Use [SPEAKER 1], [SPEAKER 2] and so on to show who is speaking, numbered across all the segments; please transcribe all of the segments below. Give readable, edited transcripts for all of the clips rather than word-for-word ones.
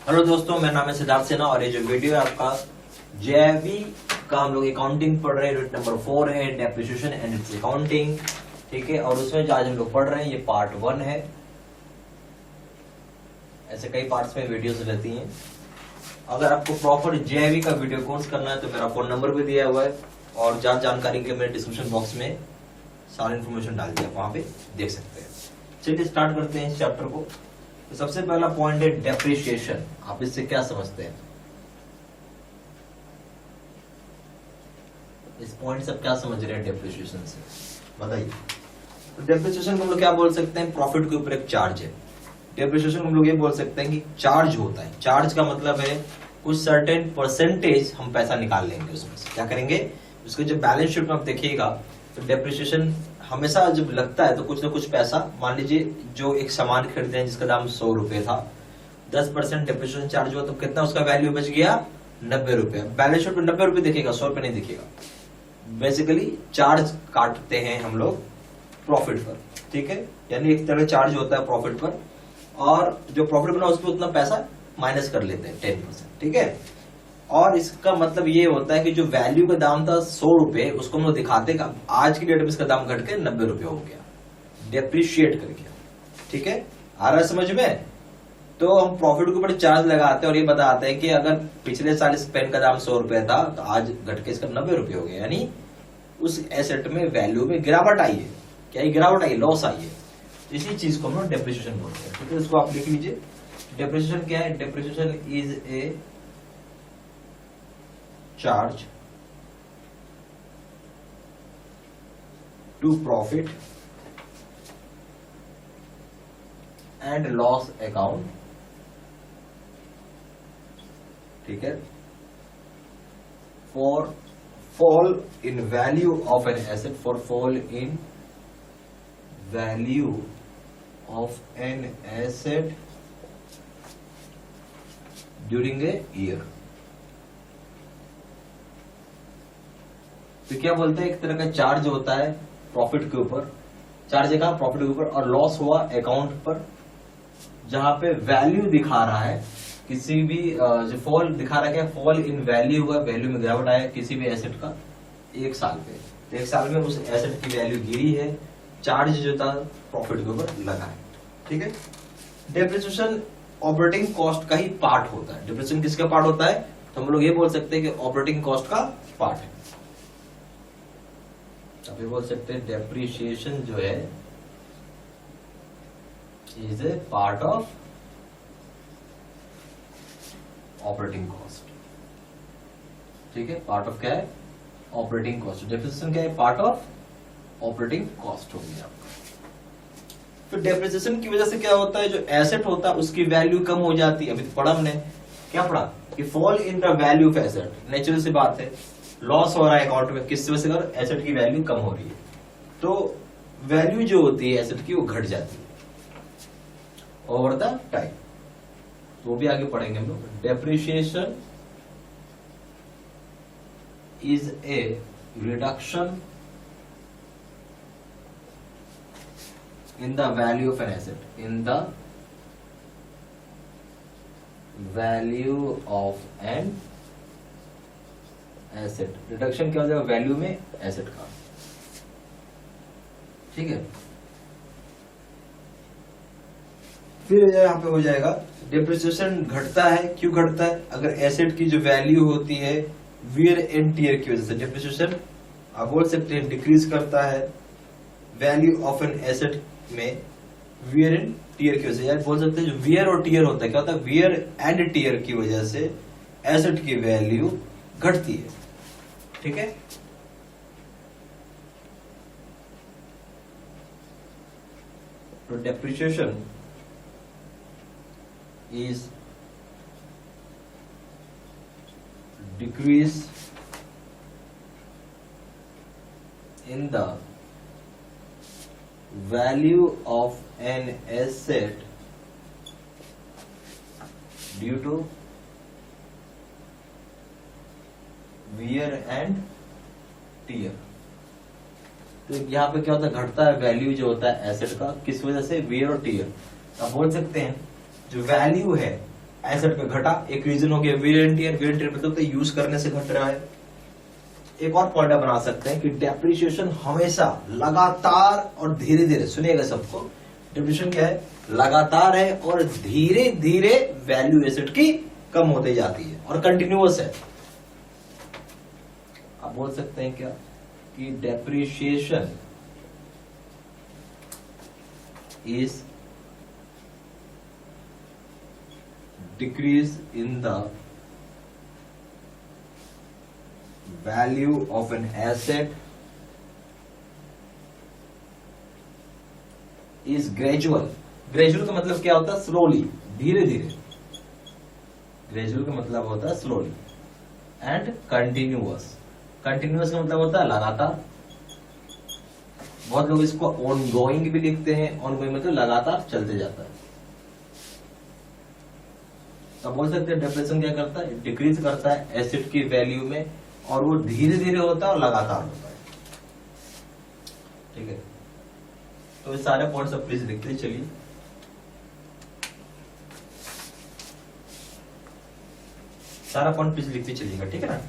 [SPEAKER 1] Hello दोस्तों, मेरा नाम है सिद्धार्थ सिन्हा और ये जो वीडियो है आपका जेआईबी का हम लोग अकाउंटिंग पढ़ रहे हैं। यूनिट नंबर 4 है डेप्रिसिएशन एंड इट्स अकाउंटिंग। ठीक है, और उसमें जो आज हम लोग पढ़ रहे हैं ये पार्ट 1 है। ऐसे कई पार्ट्स में वीडियोस रहती हैं। अगर आपको प्रॉपर जेआईबी का वीडियो कोर्स करना है तो मेरा फोन नंबर भी दिया हुआ है और ज्यादा जानकारी के लिए मेरे डिस्क्रिप्शन बॉक्स में सारी इन्फॉर्मेशन डाल दिया, वहां पे देख सकते हैं। चलिए स्टार्ट करते हैं इस चैप्टर को। तो सबसे पहला पॉइंट है डेप्रिसिएशन। आप इससे क्या समझते हैं? इस पॉइंट से आप क्या समझ रहे हैं डेप्रिसिएशन से, बताइए। तो डेप्रिसिएशन को हम लोग क्या बोल सकते हैं? प्रॉफिट के ऊपर एक चार्ज है। डेप्रिसिएशन हम लोग ये बोल सकते हैं कि चार्ज होता है। चार्ज का मतलब है कुछ सर्टेन परसेंटेज हम पैसा निकाल लेंगे उसमें से। क्या करेंगे? उसके जब बैलेंस शीट में आप देखिएगा तो डेप्रिसिएशन हमेशा जब लगता है तो कुछ ना कुछ पैसा, मान लीजिए जो एक सामान खरीदते हैं जिसका दाम 100 रुपए था, 10% डेप्रिसिएशन चार्ज हुआ तो कितना उसका वैल्यू बच गया? 90 रुपए। बैलेंस शीट में 90 रुपए दिखेगा, 100 रुपए नहीं दिखेगा। बेसिकली चार्ज काटते हैं हम लोग प्रॉफिट पर। ठीक है, यानी एक तरह चार्ज होता है प्रॉफिट पर और जो प्रॉफिट बना उस पर उतना पैसा माइनस कर लेते हैं 10%। ठीक है, और इसका मतलब ये होता है कि जो वैल्यू का दाम था 100 रुपए उसको हम लोग दिखाते हैं आज की डेट में इसका दाम घट के 90 रुपए हो गया, डेप्रिशिएट कर गया। ठीक है, आ रहा है समझ में? तो हम प्रॉफिट के ऊपर चार्ज लगाते हैं और ये बताते हैं कि अगर पिछले साल इस पेन का दाम 100 रुपए था तो आज घट के इसका 90 रुपए हो गया, यानी उस एसेट में वैल्यू में गिरावट आई है। क्या गिरावट आई? लॉस आई है। इसी चीज को हम लोग डेप्रिसिएशन बोलते हैं। ठीक है, इसको आप लिख लीजिए। डेप्रिसिएशन क्या है? Depreciation is a charge to profit and loss account। ठीक है, for fall in value of an asset, for fall in value of an asset during a year। तो क्या बोलते हैं? एक तरह का चार्ज होता है प्रॉफिट के ऊपर। चार्ज है प्रॉफिट के ऊपर, और लॉस हुआ अकाउंट पर जहां पे वैल्यू दिखा रहा है किसी भी जो फॉल दिखा रहा है, क्या फॉल इन वैल्यू हुआ, वैल्यू में गिरावट आया किसी भी एसेट का एक साल पे। तो एक साल में उस एसेट की वैल्यू गिरी है, चार्ज जो था प्रॉफिट के ऊपर लगा है। ठीक है, डेप्रिसिएशन ऑपरेटिंग कॉस्ट का ही पार्ट होता है। डेप्रिसिएशन किसका पार्ट होता है? तो हम लोग ये बोल सकते हैं कि ऑपरेटिंग कॉस्ट का पार्ट है। आप ये बोल सकते हैं डेप्रिसिएशन जो है is a part of operating cost. ठीक है, पार्ट ऑफ क्या है? Operating cost. डेप्रिसिएशन क्या है? पार्ट ऑफ ऑपरेटिंग कॉस्ट हो गया। तो डेप्रिसिएशन की वजह से क्या होता है? जो एसेट होता है उसकी वैल्यू कम हो जाती है। अभी तो पढ़ा हमने, क्या पढ़ा? कि fall in the value of asset. Natural सी बात है, लॉस हो रहा है अकाउंट में, किस वजह से? अगर एसेट की वैल्यू कम हो रही है तो वैल्यू जो होती है एसेट की वो घट जाती है ओवर द टाइम। तो वो भी आगे पढ़ेंगे हम लोग। Depreciation is a reduction in the value of an asset, in the value of an asset. Reduction क्या हो जाएगा? वैल्यू में एसेट का। ठीक है, फिर यहां पे हो जाएगा डेप्रिसिएशन घटता है। क्यों घटता है? अगर एसेट की जो वैल्यू होती है वियर एंड टियर की वजह से डेप्रिसिएशन आप बोल सकते हैं डिक्रीज करता है वैल्यू ऑफ एन एसेट में वियर एंड टियर की वजह से। यार बोल सकते हैं जो वियर और टियर होता है, क्या होता है? वियर एंड टियर की वजह से एसेट की वैल्यू घटती है। ठीक है, तो depreciation is decrease in the value of an asset due to wear and tear. तो यहाँ पे क्या होता है, घटता है वैल्यू जो होता है एसेट का, किस वजह से, वियर और टीयर। आप बोल सकते हैं जो वैल्यू है एसेट का घटा, एक रीजन हो गया wear and tear. Wear and tear मतलब यूज करने से घट रहा है। एक और पॉइंट बना सकते हैं कि डेप्रिसिएशन हमेशा लगातार और धीरे धीरे, सुनिएगा सबको, डेप्रिसिएशन क्या है, लगातार है और धीरे धीरे वैल्यू एसेट की कम होती जाती है और कंटिन्यूअस है। आप बोल सकते हैं क्या कि depreciation is decrease in the value of an asset is gradual। gradual का मतलब क्या होता है, स्लोली, धीरे धीरे। gradual का मतलब होता है स्लोली एंड कंटिन्यूअस। कंटिन्यूअस का मतलब होता है लगातार। बहुत लोग इसको ऑनगोइंग भी लिखते हैं, ऑनगोइंग मतलब लगातार चलते जाता है। तो बोल सकते हैं डेप्रिसिएशन क्या करता है, डिक्रीज करता है एसेट की वैल्यू में, और वो धीरे धीरे होता है और लगातार होता है। ठीक है, तो ये सारे पॉइंट्स आप प्लीज लिखते चलिए। सारा पॉइंट प्लीज लिखते चलिएगा, ठीक है ना।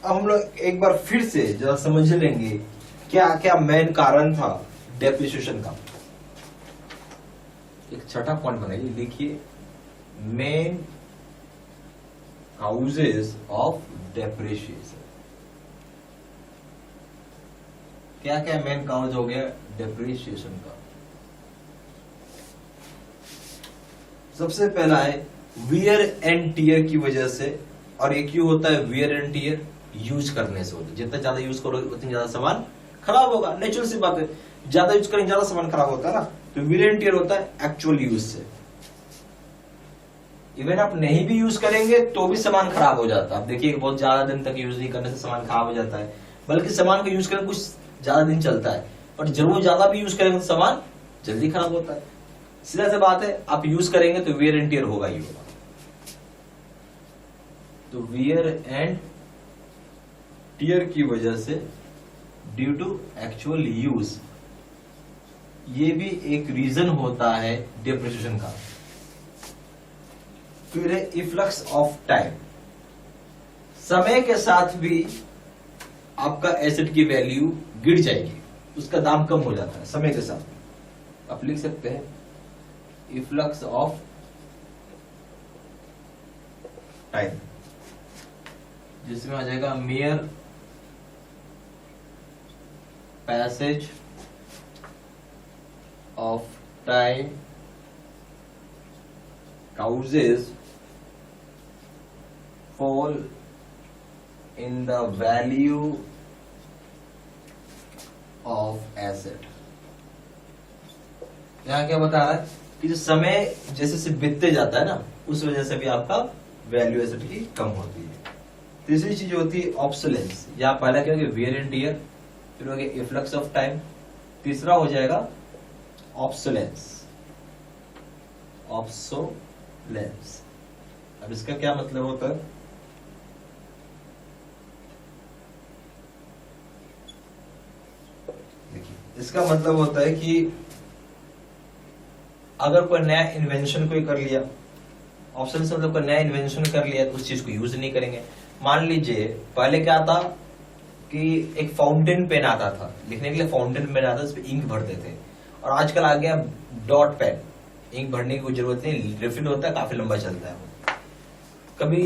[SPEAKER 1] अब हम लोग एक बार फिर से जरा समझ लेंगे क्या क्या मेन कारण था डेप्रिसिएशन का। एक छठा पॉइंट बनाइए, लिखिए मेन काउजेस ऑफ डेप्रिसिएशन। क्या क्या मेन काउज हो गया डेप्रिसिएशन का। सबसे पहला है वियर एंड टियर की वजह से, और ये क्यों होता है वियर एंड टियर, यूज करने से होता है। जितना ज्यादा यूज करोगे उतनी ज्यादा सामान खराब होगा, नेचुरल सी बात है। ज्यादा यूज करेंगे ज्यादा सामान खराब होता है ना। तो वियर एंड टियर होता है एक्चुअल यूज से। इवन आप नहीं भी यूज करेंगे तो भी सामान खराब हो जाता है। आप देखिए बहुत ज्यादा दिन तक यूज नहीं करने से सामान खराब हो जाता है, बल्कि सामान का यूज करने कुछ ज्यादा दिन चलता है, और जरूर ज्यादा भी यूज करेंगे तो सामान जल्दी खराब होता है। सीधा सी बात है, आप यूज करेंगे तो वियर एंड टियर होगा ही होगा। तो वियर एंड टियर की वजह से, ड्यू टू एक्चुअल यूज, ये भी एक रीजन होता है डेप्रिसिएशन का। फिर है इफ्लक्स ऑफ टाइम। समय के साथ भी आपका एसेट की वैल्यू गिर जाएगी, उसका दाम कम हो जाता है समय के साथ। आप लिख सकते हैं इफ्लक्स ऑफ टाइम, जिसमें आ जाएगा mayor passage of time causes fall in the value of asset। यहां क्या बता रहा है कि जो समय जैसे से बीतते जाता है ना, उस वजह से भी आपका वैल्यू एसेट की कम होती है। तीसरी चीज होती है ऑब्सोलेंस। यहाँ पहला क्या हो गया वेयर एंड टियर, फिर हो गया इफ्लक्स ऑफ टाइम, तीसरा हो जाएगा ऑब्सोलेंस। ऑब्सोलेंस, अब इसका क्या मतलब होता है, देखिए इसका मतलब होता है कि अगर कोई नया इन्वेंशन कोई कर लिया, ऑप्शन से मतलब कोई नया इन्वेंशन कर लिया तो उस चीज को यूज नहीं करेंगे। मान लीजिए पहले क्या था कि एक फाउंटेन पेन आता था, लिखने के लिए फाउंटेन पेन आता था, उसमें इंक भरते थे, और आजकल आ गया डॉट पेन। इंक भरने की कोई जरूरत नहीं, रिफिल होता है, काफी लंबा चलता है। कभी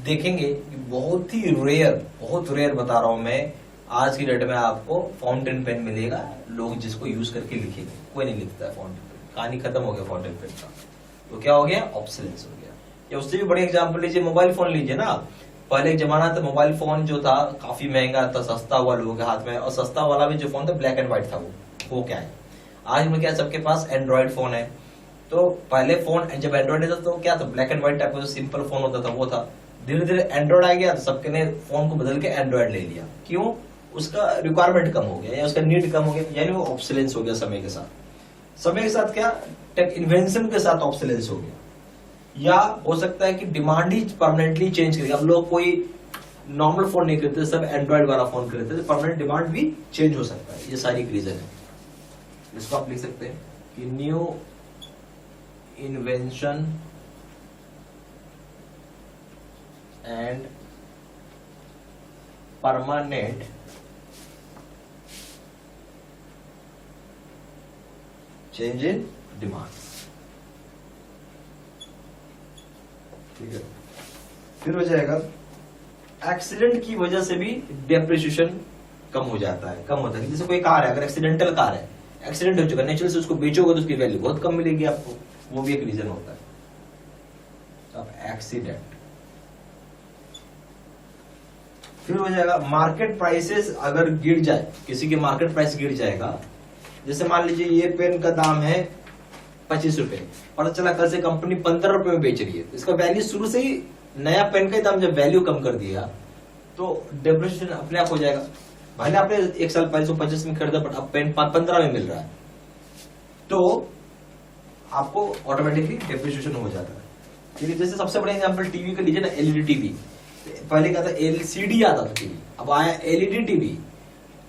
[SPEAKER 1] देखेंगे कि बहुत ही रेयर, बहुत रेयर बता रहा हूं मैं, आज की डेट में आपको फाउंटेन पेन मिलेगा, लोग जिसको यूज करके लिखेंगे। कोई नहीं लिखता है फाउंटेन पेन, कहानी खत्म हो गया फाउंटेन पेन का। तो क्या हो गया, ऑब्सोलेंस हो गया। या उससे भी बड़े एग्जाम्पल लीजिए, मोबाइल फोन लीजिए ना। पहले एक जमाना था मोबाइल फोन जो था काफी महंगा था, सस्ता हुआ लोगों के हाथ में, और सस्ता वाला भी जो फोन था ब्लैक एंड व्हाइट था। वो क्या है, आज में क्या सबके पास एंड्रॉइड फोन है। तो पहले फोन जब एंड्रॉइड था तो क्या था, ब्लैक एंड व्हाइट टाइप का जो सिंपल फोन होता था वो था। धीरे धीरे एंड्रॉइड आ गया तो सबके ने फोन को बदल के एंड्रॉइड ले लिया। क्यों, उसका रिक्वायरमेंट कम हो गया या उसका नीड कम हो गया, यानी वो ऑब्सोलेंस हो गया समय के साथ। समय के साथ क्या, टेक इन्वेंशन के साथ ऑब्सोलेंस हो गया, या हो सकता है कि डिमांड ही परमानेंटली चेंज करेगा। अब लोग कोई नॉर्मल फोन नहीं खरीदते, सब एंड्रॉइड वाला फोन खरीदते, तो परमानेंट डिमांड भी चेंज हो सकता है। ये सारी रीजन है। इसको आप लिख सकते हैं कि new invention and permanent change in demand. ठीक है, फिर हो जाएगा एक्सीडेंट की वजह से भी डेप्रिसिएशन कम हो जाता है, कम होता है। जैसे कोई कार है, अगर एक्सीडेंटल कार है, एक्सीडेंट हो चुका, नेचुरल से उसको बेचोगे तो उसकी वैल्यू बहुत कम मिलेगी आपको, वो भी एक रीजन होता है। अब एक्सीडेंट, फिर हो जाएगा मार्केट प्राइसेस अगर गिर जाए, किसी के मार्केट प्राइस गिर जाएगा। जैसे मान लीजिए ये पेन का दाम है 25 रुपए, पता चला कल से कंपनी 15 रुपए में बेच रही है, इसका वैल्यू शुरू से ही, नया पेन का दाम जब वैल्यू कम कर दिया तो डेप्रिसिएशन अपने आप हो जाएगा। भले आपने एक साल पहले 125 में खरीदा, बट अब पेन 15 में मिल रहा है, तो आपको ऑटोमेटिकली डेप्रिसिएशन हो जाता है। ठीक है, जैसे सबसे बड़ा एग्जांपल टीवी का लीजिए ना, एलईडी टीवी। पहले क्या था, एलसीडी आता था टीवी, अब आया एलईडी टीवी।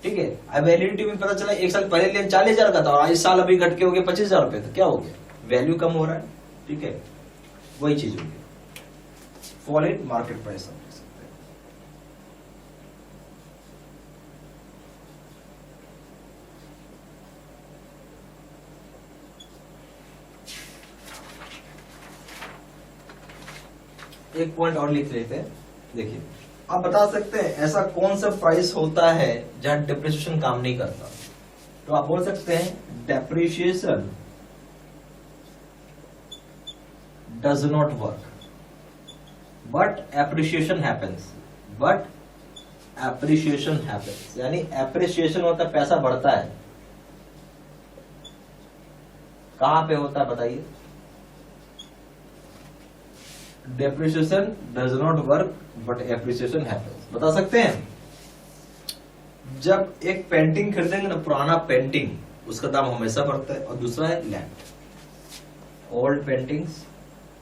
[SPEAKER 1] ठीक है, अब एलईडी टीवी पता चला एक साल पहले लिए 40,000 का था और इस साल अभी घट के हो गया 25,000 रुपए, तो क्या हो गया, वैल्यू कम हो रहा है। ठीक है, वही चीज होगी, फॉल इन मार्केट प्राइस आप लिख सकते हैं। एक पॉइंट और लिख लेते हैं। देखिए, आप बता सकते हैं ऐसा कौन सा प्राइस होता है जहां डेप्रिसिएशन काम नहीं करता। तो आप बोल सकते हैं depreciation does not work but appreciation happens, but appreciation happens, यानी एप्रिसिएशन होता है, पैसा बढ़ता है। कहां पे होता है बताइए, depreciation does not work but appreciation happens. बता सकते हैं, जब एक पेंटिंग खरीदेंगे ना, पुराना पेंटिंग, उसका दाम हमेशा बढ़ता है। और दूसरा है लैंड, ओल्ड पेंटिंग्स,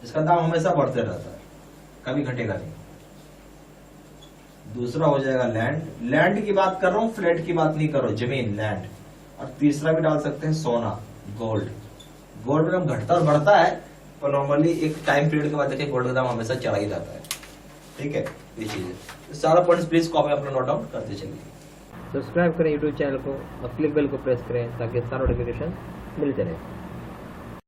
[SPEAKER 1] इसका दाम हमेशा बढ़ते रहता है, कभी घटेगा नहीं। दूसरा हो जाएगा लैंड, लैंड की बात कर रहा हूं, फ्लैट की बात नहीं कर रहा हूं, जमीन, लैंड। और तीसरा भी डाल सकते हैं सोना, गोल्ड। गोल्ड में घटता और बढ़ता है, पर नॉर्मली एक टाइम पीरियड के बाद देखिए गोल्ड का दाम हमेशा चढ़ा ही रहता है। ठीक है, ये चीज है। सारा पॉइंट्स प्लीज कॉपी अपना नोट डाउन करते चलिए।
[SPEAKER 2] सब्सक्राइब करें यूट्यूब चैनल को और क्लिक बेल को प्रेस करें ताकि सारा नोटिफिकेशन मिलते रहे।